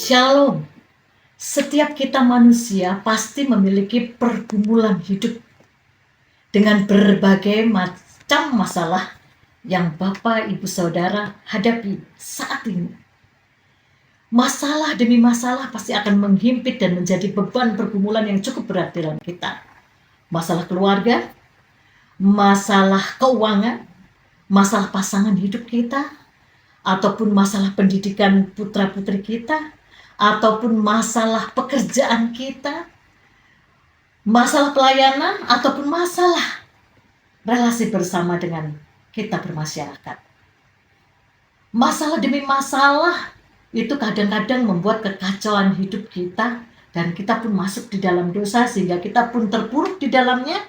Shalom. Setiap kita manusia pasti memiliki pergumulan hidup dengan berbagai macam masalah yang Bapak, Ibu, Saudara hadapi saat ini. Masalah demi masalah pasti akan menghimpit dan menjadi beban pergumulan yang cukup berat dalam kita. Masalah keluarga, masalah keuangan, masalah pasangan hidup kita, ataupun masalah pendidikan putra-putri kita, ataupun masalah pekerjaan kita, masalah pelayanan, ataupun masalah relasi bersama dengan kita bermasyarakat. Masalah demi masalah itu kadang-kadang membuat kekacauan hidup kita, dan kita pun masuk di dalam dosa sehingga kita pun terpuruk di dalamnya,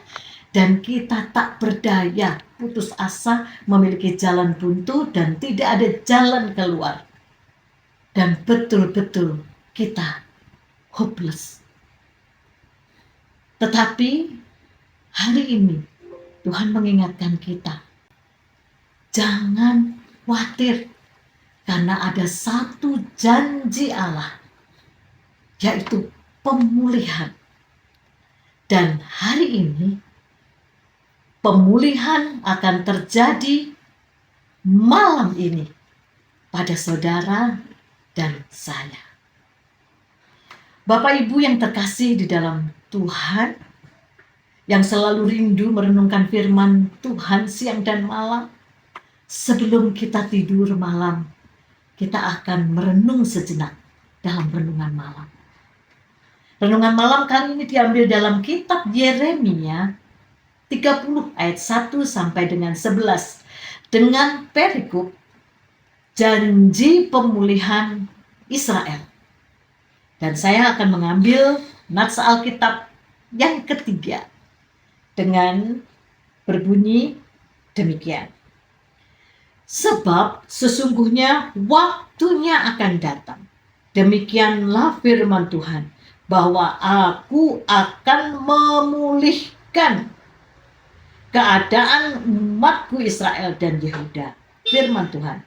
dan kita tak berdaya, putus asa, memiliki jalan buntu dan tidak ada jalan keluar. Dan betul-betul kita hopeless. Tetapi hari ini Tuhan mengingatkan kita, jangan khawatir, karena ada satu janji Allah, yaitu pemulihan. Dan hari ini pemulihan akan terjadi malam ini pada saudara dan saya. Bapak Ibu yang terkasih di dalam Tuhan, yang selalu rindu merenungkan firman Tuhan siang dan malam, sebelum kita tidur malam, kita akan merenung sejenak dalam renungan malam. Renungan malam kali ini diambil dalam kitab Yeremia 30 ayat 1 sampai dengan 11 dengan perikop janji pemulihan Israel. Dan saya akan mengambil nats Alkitab yang ketiga dengan berbunyi demikian. Sebab sesungguhnya waktunya akan datang, demikianlah firman Tuhan, bahwa aku akan memulihkan keadaan umatku Israel dan Yehuda, firman Tuhan.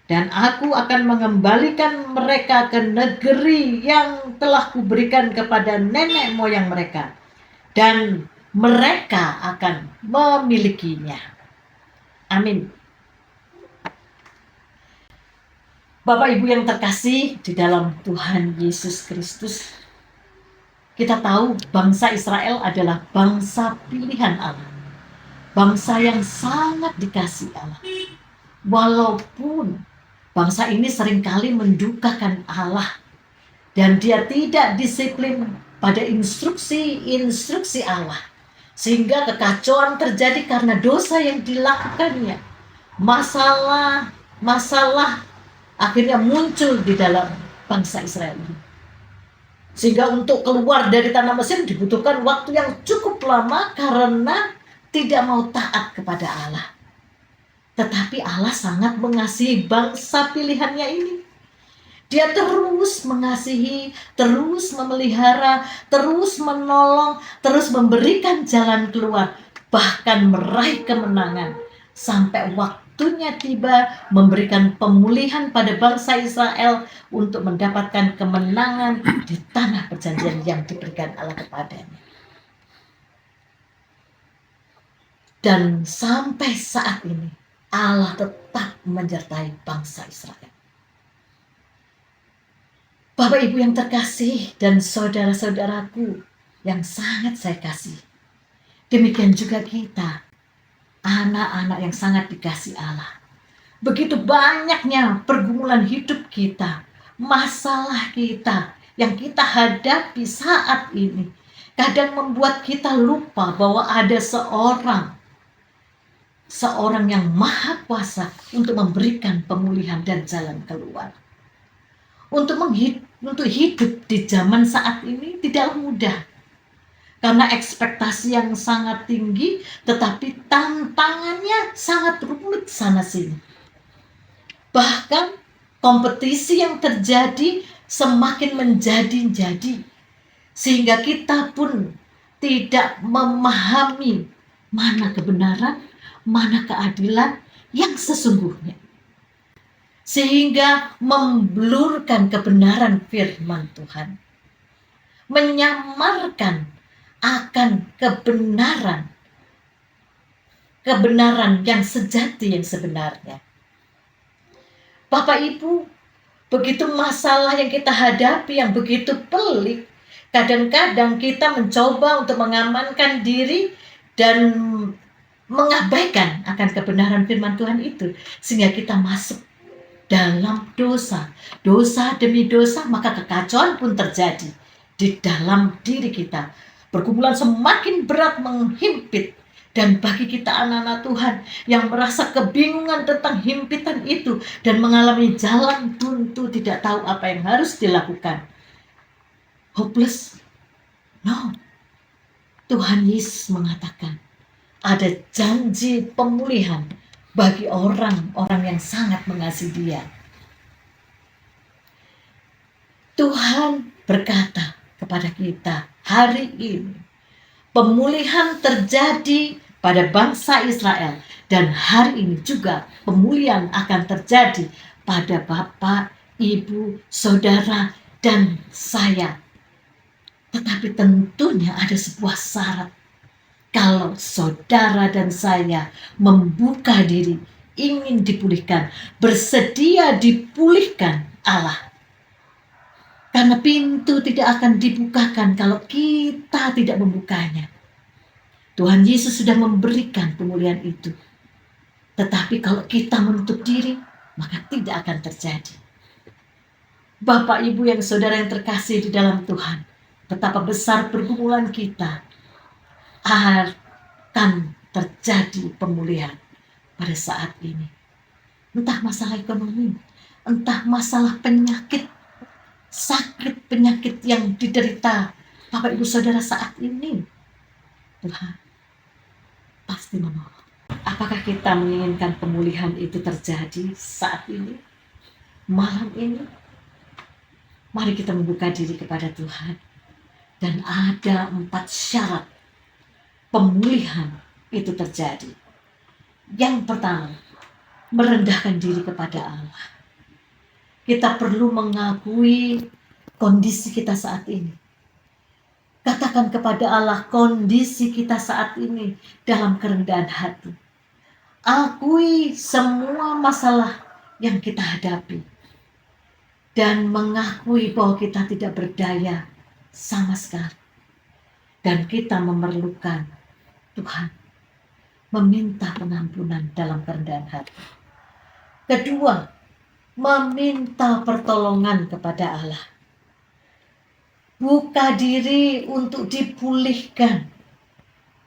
Dan aku akan mengembalikan mereka ke negeri yang telah kuberikan kepada nenek moyang mereka, dan mereka akan memilikinya. Amin. Bapak Ibu yang terkasih di dalam Tuhan Yesus Kristus, kita tahu bangsa Israel adalah bangsa pilihan Allah, bangsa yang sangat dikasihi Allah. Walaupun bangsa ini seringkali mendukakan Allah dan dia tidak disiplin pada instruksi Allah, sehingga kekacauan terjadi karena dosa yang dilakukannya. Masalah akhirnya muncul di dalam bangsa Israel ini, sehingga untuk keluar dari tanah Mesir dibutuhkan waktu yang cukup lama karena tidak mau taat kepada Allah. Tetapi Allah sangat mengasihi bangsa pilihannya ini. Dia terus mengasihi, terus memelihara, terus menolong, terus memberikan jalan keluar, bahkan meraih kemenangan, sampai waktunya tiba memberikan pemulihan pada bangsa Israel untuk mendapatkan kemenangan di tanah perjanjian yang diberikan Allah kepadanya. Dan sampai saat ini Allah tetap menyertai bangsa Israel. Bapak Ibu yang terkasih dan saudara-saudaraku yang sangat saya kasih, demikian juga kita, anak-anak yang sangat dikasihi Allah. Begitu banyaknya pergumulan hidup kita, masalah kita yang kita hadapi saat ini, kadang membuat kita lupa bahwa ada seorang yang maha kuasa untuk memberikan pemulihan dan jalan keluar. Untuk hidup di zaman saat ini tidaklah mudah, karena ekspektasi yang sangat tinggi, tetapi tantangannya sangat rumit sana sini. Bahkan kompetisi yang terjadi semakin menjadi-jadi, sehingga kita pun tidak memahami mana kebenaran, mana keadilan yang sesungguhnya. sehingga memblurkan kebenaran firman Tuhan, menyamarkan akan kebenaran yang sejati, yang sebenarnya. Bapak Ibu, begitu masalah yang kita hadapi yang begitu pelik, kadang-kadang kita mencoba untuk mengamankan diri dan mengabaikan akan kebenaran firman Tuhan itu, sehingga kita masuk dalam dosa demi dosa, maka kekacauan pun terjadi di dalam diri kita. Pergumulan semakin berat menghimpit, dan bagi kita anak-anak Tuhan yang merasa kebingungan tentang himpitan itu dan mengalami jalan buntu, tidak tahu apa yang harus dilakukan, hopeless, no. Tuhan Yesus mengatakan ada janji pemulihan bagi orang-orang yang sangat mengasihi Dia. Tuhan berkata kepada kita hari ini, pemulihan terjadi pada bangsa Israel, dan hari ini juga pemulihan akan terjadi pada Bapak, Ibu, Saudara, dan saya. Tetapi tentunya ada sebuah syarat. Kalau saudara dan saya membuka diri, ingin dipulihkan, bersedia dipulihkan Allah. Karena pintu tidak akan dibukakan kalau kita tidak membukanya. Tuhan Yesus sudah memberikan pemulihan itu. Tetapi kalau kita menutup diri, maka tidak akan terjadi. Bapak, Ibu, yang saudara yang terkasih di dalam Tuhan, betapa besar pergumulan kita, akan terjadi pemulihan pada saat ini. Entah masalah ekonomi, entah masalah penyakit, sakit penyakit yang diderita Bapak Ibu Saudara saat ini, Tuhan pasti menolong. Apakah kita menginginkan pemulihan itu terjadi saat ini, malam ini? Mari kita membuka diri kepada Tuhan. Dan ada 4 syarat pemulihan itu terjadi. Yang pertama, merendahkan diri kepada Allah. Kita perlu mengakui kondisi kita saat ini. Katakan kepada Allah kondisi kita saat ini dalam kerendahan hati. Akui semua masalah yang kita hadapi. Dan mengakui bahwa kita tidak berdaya sama sekali. Dan kita memerlukan Tuhan, meminta pengampunan dalam kerendahan hati. Kedua, meminta pertolongan kepada Allah. Buka diri untuk dipulihkan.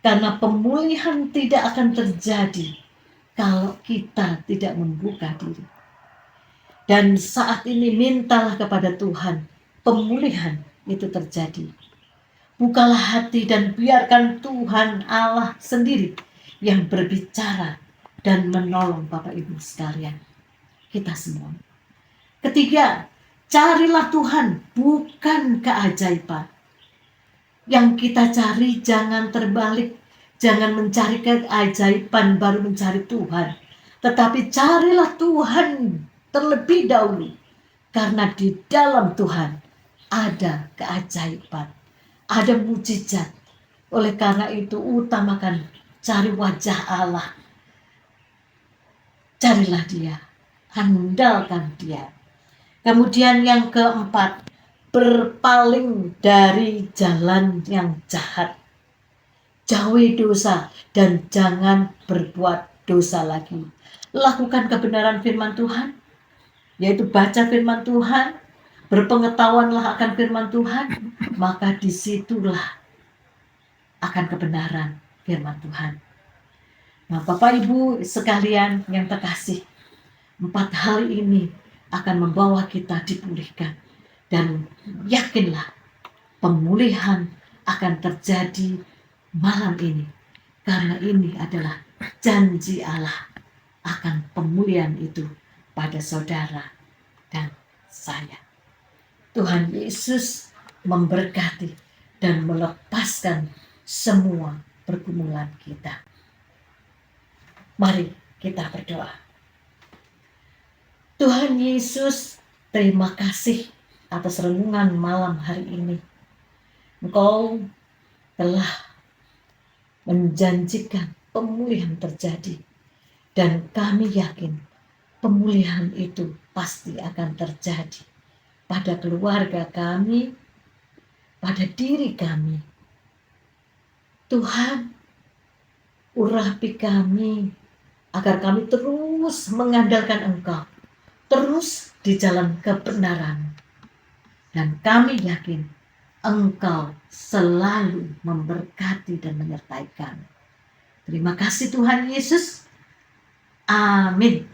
Karena pemulihan tidak akan terjadi kalau kita tidak membuka diri. Dan saat ini mintalah kepada Tuhan, pemulihan itu terjadi. Bukalah hati dan biarkan Tuhan Allah sendiri yang berbicara dan menolong Bapak Ibu sekalian, kita semua. Ketiga, carilah Tuhan, bukan keajaiban. Yang kita cari jangan terbalik, jangan mencari keajaiban baru mencari Tuhan. Tetapi carilah Tuhan terlebih dahulu, karena di dalam Tuhan ada keajaiban, ada mujizat. Oleh karena itu utamakan cari wajah Allah. Carilah Dia, andalkan Dia. Kemudian yang keempat, berpaling dari jalan yang jahat. Jauhi dosa dan jangan berbuat dosa lagi. Lakukan kebenaran firman Tuhan, yaitu baca firman Tuhan, berpengetahuanlah akan firman Tuhan, maka disitulah akan kebenaran firman Tuhan. Nah, Bapak Ibu sekalian yang terkasih, 4 hal ini akan membawa kita dipulihkan. Dan yakinlah pemulihan akan terjadi malam ini. Karena ini adalah janji Allah akan pemulihan itu pada saudara dan saya. Tuhan Yesus memberkati dan melepaskan semua pergumulan kita. Mari kita berdoa. Tuhan Yesus, terima kasih atas renungan malam hari ini. Engkau telah menjanjikan pemulihan terjadi. Dan kami yakin pemulihan itu pasti akan terjadi pada keluarga kami, pada diri kami. Tuhan, urapi kami agar kami terus mengandalkan Engkau, terus di jalan kebenaran. Dan kami yakin Engkau selalu memberkati dan menyertai kami. Terima kasih Tuhan Yesus. Amin.